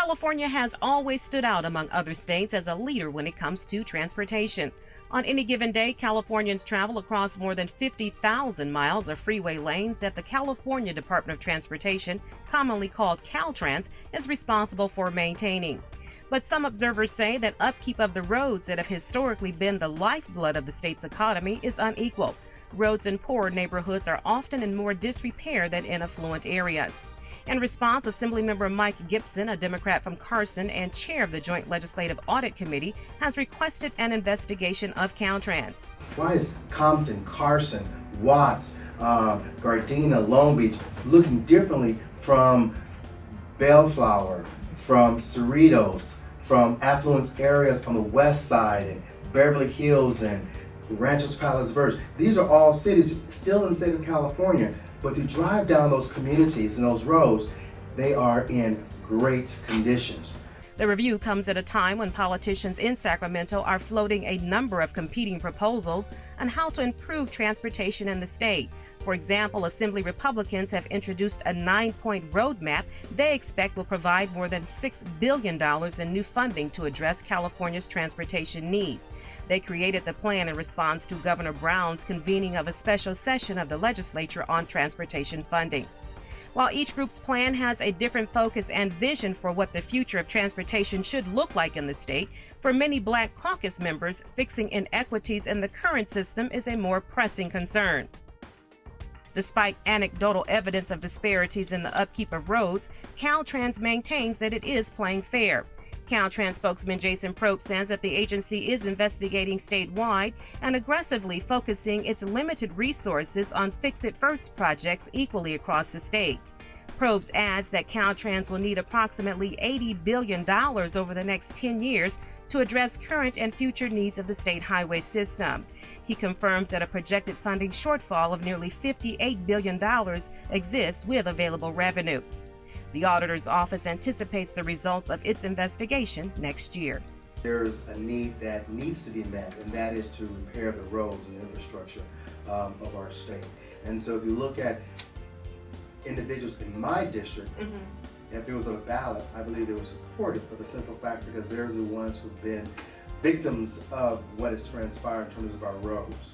California has always stood out among other states as a leader when it comes to transportation. On any given day, Californians travel across more than 50,000 miles of freeway lanes that the California Department of Transportation, commonly called CalTrans, is responsible for maintaining. But some observers say that upkeep of the roads that have historically been the lifeblood of the state's economy is unequal. Roads in poorer neighborhoods are often in more disrepair than in affluent areas. In response, Assemblymember Mike Gibson, a Democrat from Carson and chair of the Joint Legislative Audit Committee, has requested an investigation of CalTrans. Why is Compton, Carson, Watts, Gardena, Long Beach looking differently from Bellflower, from Cerritos, from affluent areas on the west side, and Beverly Hills and Ranchos Palos Verdes? These are all cities still in the state of California, but if you drive down those communities and those roads, they are in great conditions. The review comes at a time when politicians in Sacramento are floating a number of competing proposals on how to improve transportation in the state. For example, Assembly Republicans have introduced a 9-point roadmap they expect will provide more than $6 billion in new funding to address California's transportation needs. They created the plan in response to Governor Brown's convening of a special session of the legislature on transportation funding. While each group's plan has a different focus and vision for what the future of transportation should look like in the state, for many Black Caucus members, fixing inequities in the current system is a more pressing concern. Despite anecdotal evidence of disparities in the upkeep of roads, CalTrans maintains that it is playing fair. CalTrans spokesman Jason Probst says that the agency is investigating statewide and aggressively focusing its limited resources on fix-it-first projects equally across the state. Probst adds that CalTrans will need approximately $80 billion over the next 10 years to address current and future needs of the state highway system. He confirms that a projected funding shortfall of nearly $58 billion exists with available revenue. The auditor's office anticipates the results of its investigation next year. There's a need that needs to be met, and that is to repair the roads and infrastructure of our state. And so if you look at individuals in my district, if there was a ballot, I believe they would support it for the simple fact because they're the ones who've been victims of what has transpired in terms of our roads.